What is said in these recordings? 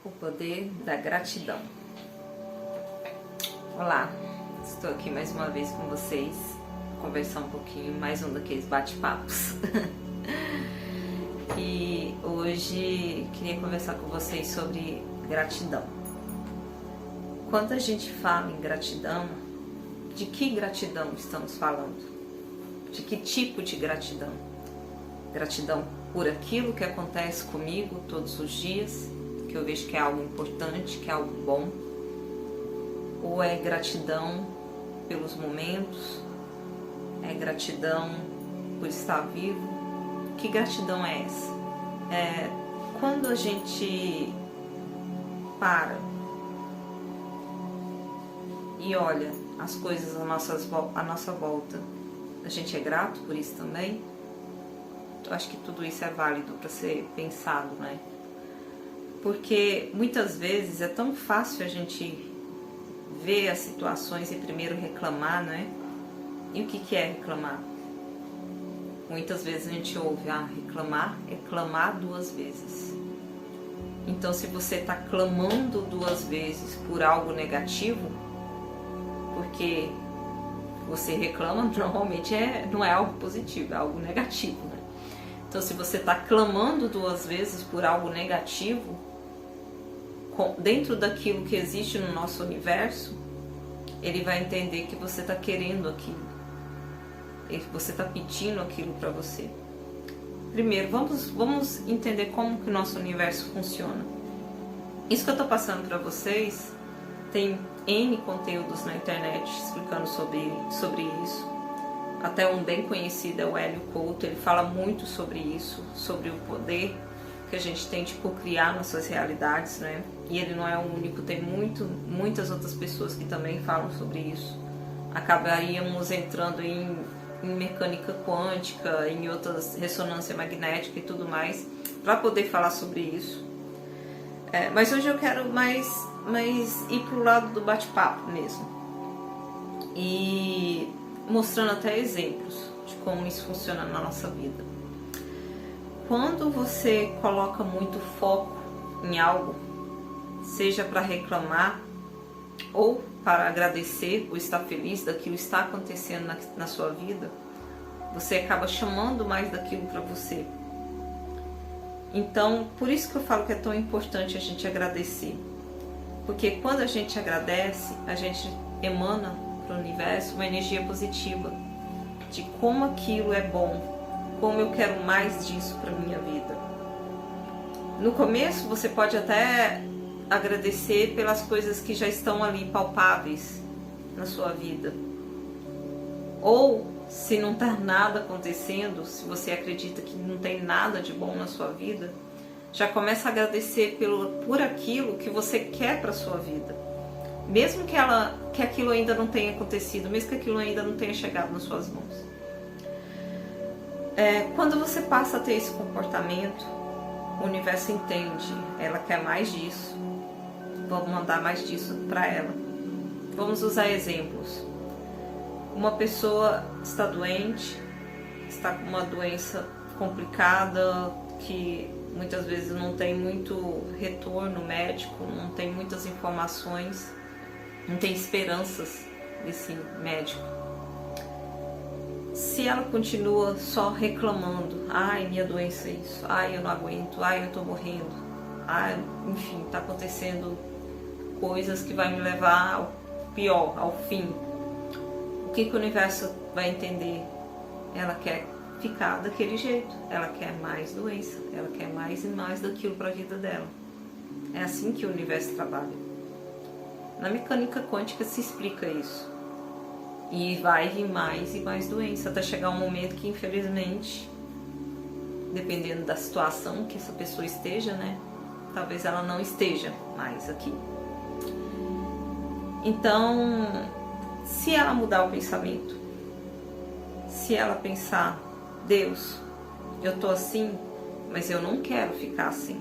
O poder da gratidão. Olá, estou aqui mais uma vez com vocês, conversar um pouquinho, mais um daqueles bate-papos. E hoje queria conversar com vocês sobre gratidão. Quando a gente fala em gratidão, de que gratidão estamos falando? De que tipo de gratidão? Gratidão por aquilo que acontece comigo todos os dias, que eu vejo que é algo importante, que é algo bom? Ou é gratidão pelos momentos? É gratidão por estar vivo? Que gratidão é essa? Quando a gente para e olha as coisas à nossa volta, a gente é grato por isso também? Eu acho que tudo isso é válido para ser pensado, né? Porque muitas vezes é tão fácil a gente ver as situações e primeiro reclamar, né? E o que é reclamar? Muitas vezes a gente ouve, reclamar é clamar duas vezes. Então, se você está clamando duas vezes por algo negativo, porque você reclama, normalmente não é algo positivo, é algo negativo, né? Então, se você está clamando duas vezes por algo negativo, dentro daquilo que existe no nosso universo, ele vai entender que você está querendo aquilo, que você está pedindo aquilo para você. Primeiro, vamos entender como que o nosso universo funciona. Isso que eu estou passando para vocês, tem N conteúdos na internet explicando sobre isso. Até um bem conhecido é o Hélio Couto, ele fala muito sobre isso, sobre o poder que a gente tem de cocriar nossas realidades, né? E ele não é o único, tem muitas outras pessoas que também falam sobre isso. Acabaríamos entrando em mecânica quântica, em outras ressonância magnética e tudo mais, para poder falar sobre isso. Mas hoje eu quero mais ir pro lado do bate-papo mesmo. E mostrando até exemplos de como isso funciona na nossa vida. Quando você coloca muito foco em algo, seja para reclamar ou para agradecer ou estar feliz daquilo que está acontecendo na sua vida, você acaba chamando mais daquilo para você. Então, por isso que eu falo que é tão importante a gente agradecer. Porque quando a gente agradece, a gente emana para o universo uma energia positiva de como aquilo é bom, como eu quero mais disso para minha vida. No começo você pode até agradecer pelas coisas que já estão ali palpáveis na sua vida. Ou se não está nada acontecendo, se você acredita que não tem nada de bom na sua vida, já começa a agradecer por aquilo que você quer para sua vida. Mesmo que aquilo ainda não tenha acontecido, mesmo que aquilo ainda não tenha chegado nas suas mãos. Quando você passa a ter esse comportamento, o universo entende, ela quer mais disso, vamos mandar mais disso para ela. Vamos usar exemplos. Uma pessoa está doente, está com uma doença complicada, que muitas vezes não tem muito retorno médico, não tem muitas informações, não tem esperanças desse médico. Se ela continua só reclamando, minha doença é isso, eu não aguento, eu tô morrendo, enfim, tá acontecendo coisas que vai me levar ao pior, ao fim. O que o universo vai entender? Ela quer ficar daquele jeito, ela quer mais doença, ela quer mais e mais daquilo para a vida dela. É assim que o universo trabalha. Na mecânica quântica se explica isso. E vai vir mais e mais doença, até chegar um momento que, infelizmente, dependendo da situação que essa pessoa esteja, né? Talvez ela não esteja mais aqui. Então, se ela mudar o pensamento, se ela pensar, Deus, eu tô assim, mas eu não quero ficar assim.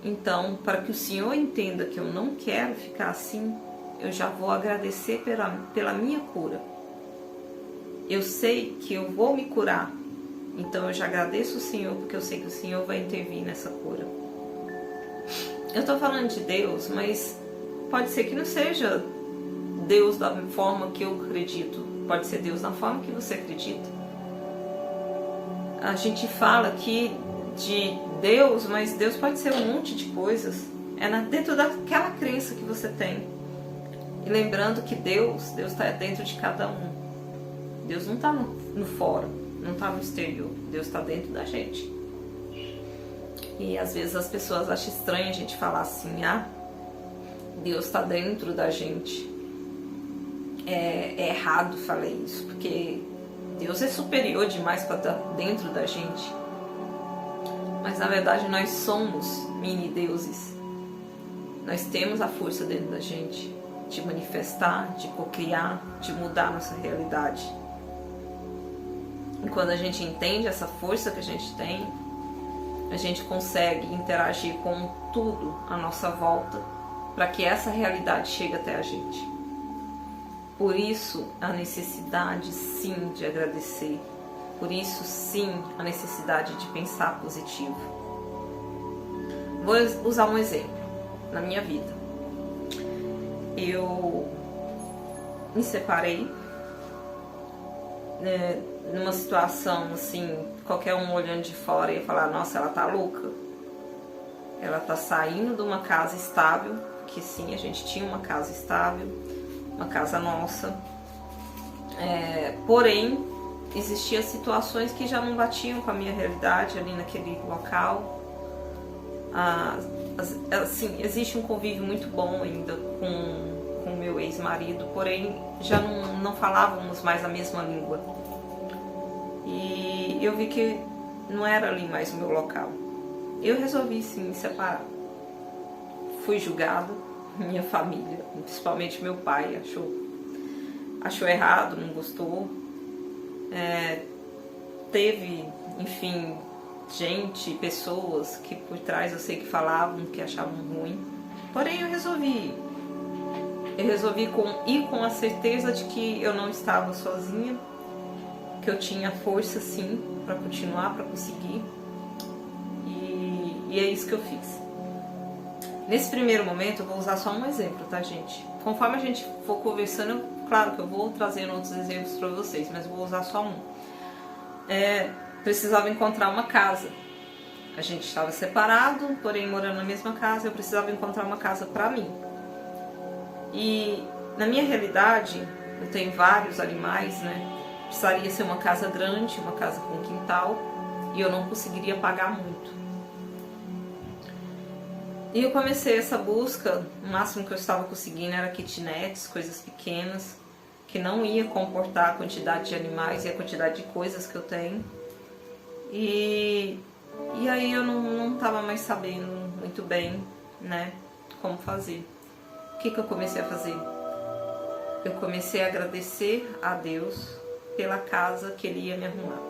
Então, para que o Senhor entenda que eu não quero ficar assim, eu já vou agradecer pela minha cura. Eu sei que eu vou me curar, então eu já agradeço o Senhor, porque eu sei que o Senhor vai intervir nessa cura. eu tô falando de Deus, mas pode ser que não seja Deus da forma que eu acredito. Pode ser Deus da forma que você acredita. A gente fala aqui de Deus, mas Deus pode ser um monte de coisas. É dentro daquela crença que você tem. E lembrando que Deus está dentro de cada um. Deus não está no fora, não está no exterior. Deus está dentro da gente. E às vezes as pessoas acham estranho a gente falar assim, Deus está dentro da gente. É errado falar isso, porque Deus é superior demais para estar dentro da gente. Mas na verdade nós somos mini deuses. Nós temos a força dentro da gente de manifestar, de cocriar, de mudar nossa realidade. E quando a gente entende essa força que a gente tem, a gente consegue interagir com tudo à nossa volta para que essa realidade chegue até a gente. Por isso a necessidade sim de agradecer. Por isso sim a necessidade de pensar positivo. Vou usar um exemplo na minha vida. Eu me separei, né, numa situação assim, qualquer um olhando de fora ia falar, nossa, ela tá louca. Ela tá saindo de uma casa estável, que sim, a gente tinha uma casa estável, uma casa nossa. Porém, existiam situações que já não batiam com a minha realidade ali naquele local. Assim, existe um convívio muito bom ainda com o meu ex-marido, porém já não falávamos mais a mesma língua. E eu vi que não era ali mais o meu local. Eu resolvi sim me separar. Fui julgada, minha família, principalmente meu pai, achou errado, não gostou. Teve, enfim, pessoas que por trás eu sei que falavam, que achavam ruim. Porém eu resolvi ir com a certeza de que eu não estava sozinha, que eu tinha força sim para continuar, para conseguir. E é isso que eu fiz. Nesse primeiro momento eu vou usar só um exemplo, tá, gente? Conforme a gente for conversando, claro que eu vou trazendo outros exemplos para vocês, mas eu vou usar só um. Precisava encontrar uma casa. A gente estava separado, porém morando na mesma casa, eu precisava encontrar uma casa para mim. E na minha realidade, eu tenho vários animais, né? Precisaria ser uma casa grande, uma casa com quintal, e eu não conseguiria pagar muito. E eu comecei essa busca, o máximo que eu estava conseguindo era kitnets, coisas pequenas, que não ia comportar a quantidade de animais e a quantidade de coisas que eu tenho. E aí eu não estava mais sabendo muito bem, né, como fazer. O que eu comecei a fazer? Eu comecei a agradecer a Deus pela casa que Ele ia me arrumar.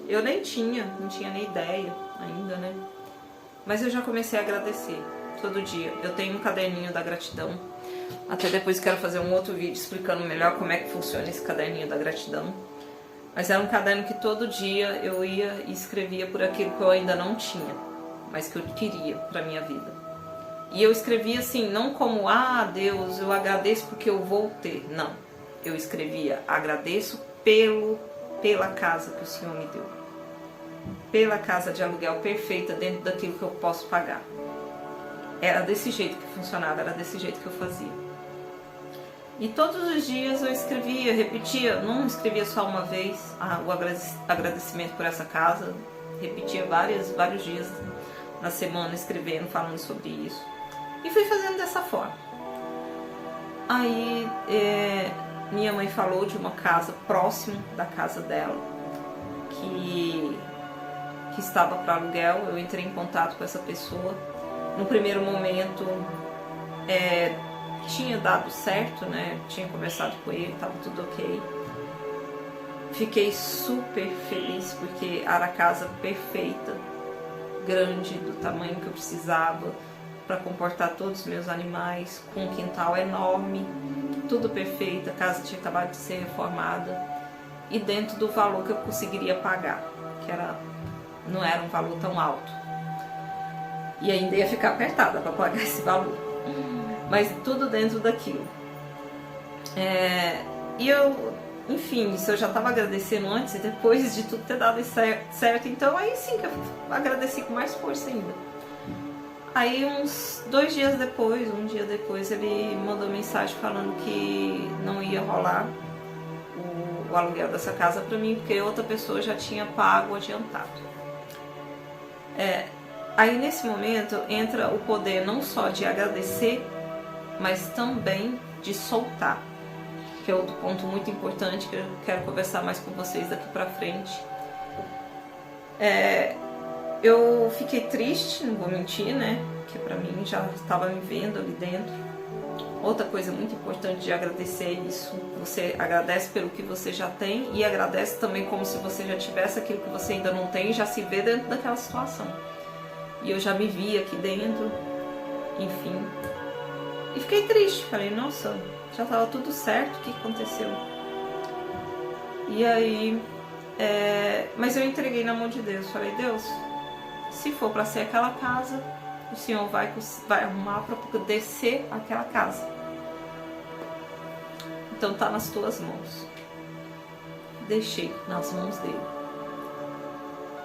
Eu não tinha nem ideia ainda, né? Mas eu já comecei a agradecer todo dia. Eu tenho um caderninho da gratidão. Até depois quero fazer um outro vídeo explicando melhor como é que funciona esse caderninho da gratidão. Mas era um caderno que todo dia eu ia e escrevia por aquilo que eu ainda não tinha, mas que eu queria para minha vida. E eu escrevia assim, não como, Deus, eu agradeço porque eu vou ter. Não. Eu escrevia, agradeço pela casa que o Senhor me deu. Pela casa de aluguel perfeita dentro daquilo que eu posso pagar. Era desse jeito que funcionava, era desse jeito que eu fazia. E todos os dias eu escrevia, repetia, não escrevia só uma vez o agradecimento por essa casa, repetia vários dias na semana escrevendo, falando sobre isso. E fui fazendo dessa forma. Aí minha mãe falou de uma casa próximo da casa dela, que estava para aluguel. Eu entrei em contato com essa pessoa. No primeiro momento tinha dado certo, né? Tinha conversado com ele, estava tudo ok. Fiquei super feliz porque era a casa perfeita, grande, do tamanho que eu precisava para comportar todos os meus animais, com um quintal enorme, tudo perfeito. A casa tinha acabado de ser reformada e dentro do valor que eu conseguiria pagar, que não era um valor tão alto. E ainda ia ficar apertada para pagar esse valor. Mas tudo dentro daquilo. E eu, enfim, isso eu já estava agradecendo antes e depois de tudo ter dado certo, então aí sim que eu agradeci com mais força ainda. Aí uns 2 dias depois, um dia depois, ele mandou mensagem falando que não ia rolar o aluguel dessa casa para mim, porque outra pessoa já tinha pago adiantado. Aí nesse momento entra o poder não só de agradecer, mas também de soltar, que é outro ponto muito importante que eu quero conversar mais com vocês daqui pra frente. Eu fiquei triste, não vou mentir, né? Que pra mim já estava me vendo ali dentro. Outra coisa muito importante de agradecer é isso. Você agradece pelo que você já tem e agradece também como se você já tivesse aquilo que você ainda não tem e já se vê dentro daquela situação. E eu já me vi aqui dentro, enfim. E fiquei triste, falei, nossa, já estava tudo certo, o que aconteceu? E aí, mas eu entreguei na mão de Deus, falei, Deus, se for para ser aquela casa, o Senhor vai arrumar para poder ser aquela casa. Então tá nas tuas mãos. Deixei nas mãos dele.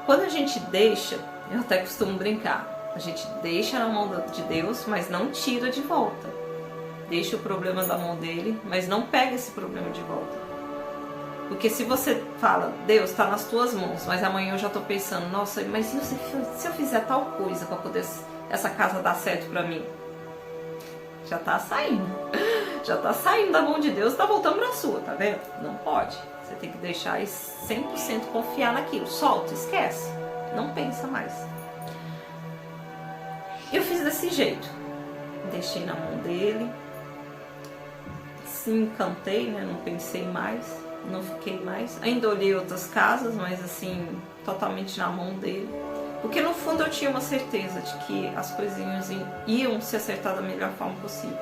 Quando a gente deixa, eu até costumo brincar, a gente deixa na mão de Deus, mas não tira de volta. Deixa o problema da mão dele, mas não pega esse problema de volta. Porque se você fala, Deus, está nas tuas mãos, mas amanhã eu já estou pensando, nossa, mas se eu fizer tal coisa para poder essa casa dar certo para mim? Já está saindo. Já está saindo da mão de Deus, está voltando para a sua, tá vendo? Não pode. Você tem que deixar e 100% confiar naquilo. Solta, esquece. Não pensa mais. Eu fiz desse jeito. Deixei na mão dele. Se encantei, né? Não pensei mais. Não fiquei mais. Ainda olhei outras casas, mas assim, totalmente na mão dele. Porque no fundo eu tinha uma certeza de que as coisinhas iam se acertar da melhor forma possível.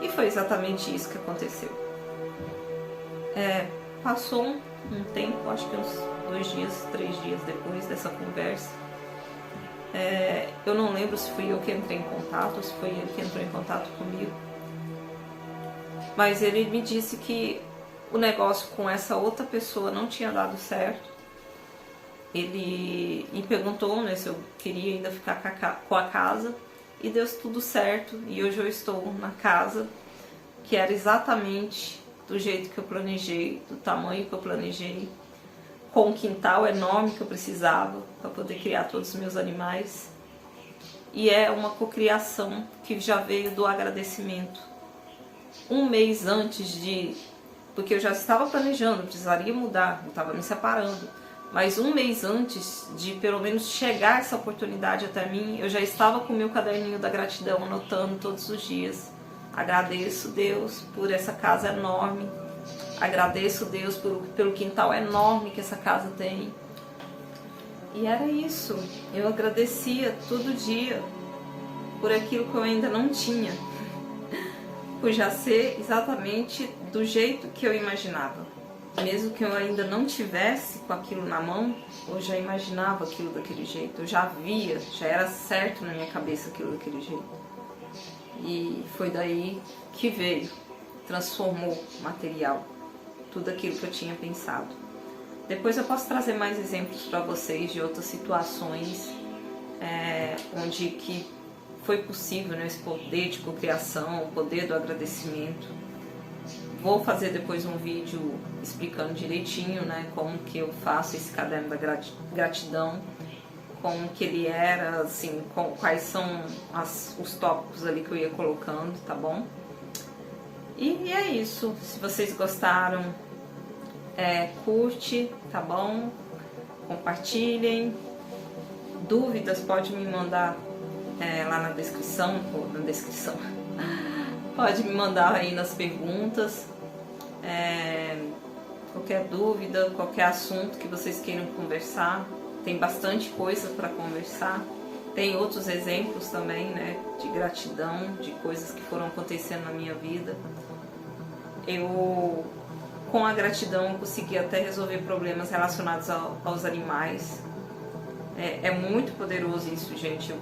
E foi exatamente isso que aconteceu. Passou um tempo, acho que uns 2 dias, 3 dias depois dessa conversa. Eu não lembro se fui eu que entrei em contato, ou se foi ele que entrou em contato comigo. Mas ele me disse que o negócio com essa outra pessoa não tinha dado certo. Ele me perguntou, né, se eu queria ainda ficar com a casa. E deu tudo certo. E hoje eu estou na casa que era exatamente do jeito que eu planejei, do tamanho que eu planejei, com um quintal enorme que eu precisava para poder criar todos os meus animais. E é uma cocriação que já veio do agradecimento. Um mês antes porque eu já estava planejando, eu precisaria mudar, eu estava me separando. Mas um mês antes de pelo menos chegar essa oportunidade até mim, eu já estava com o meu caderninho da gratidão, anotando todos os dias. Agradeço, Deus, por essa casa enorme. Agradeço, Deus, pelo quintal enorme que essa casa tem. E era isso. Eu agradecia todo dia por aquilo que eu ainda não tinha. Por já ser exatamente do jeito que eu imaginava. Mesmo que eu ainda não tivesse com aquilo na mão, eu já imaginava aquilo daquele jeito. Eu já via, já era certo na minha cabeça aquilo daquele jeito. E foi daí que veio, transformou o material, tudo aquilo que eu tinha pensado. Depois eu posso trazer mais exemplos para vocês de outras situações onde que foi possível, né, esse poder de cocriação, o poder do agradecimento. Vou fazer depois um vídeo explicando direitinho, né, como que eu faço esse caderno da gratidão, como que ele era, assim, quais são os tópicos ali que eu ia colocando, tá bom? E é isso. Se vocês gostaram, curte, tá bom? Compartilhem. Dúvidas pode me mandar lá na descrição, pode me mandar aí nas perguntas. Qualquer dúvida, qualquer assunto que vocês queiram conversar. Tem bastante coisa para conversar. Tem outros exemplos também, né, de gratidão, de coisas que foram acontecendo na minha vida. Com a gratidão, eu consegui até resolver problemas relacionados aos animais. É muito poderoso isso, gente.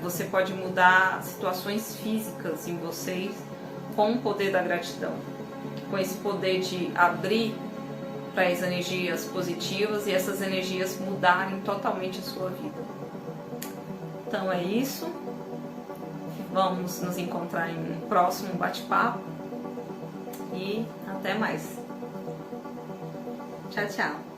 Você pode mudar situações físicas em vocês com o poder da gratidão. Com esse poder de abrir para as energias positivas e essas energias mudarem totalmente a sua vida. Então é isso. Vamos nos encontrar em um próximo bate-papo. E até mais. Tchau, tchau.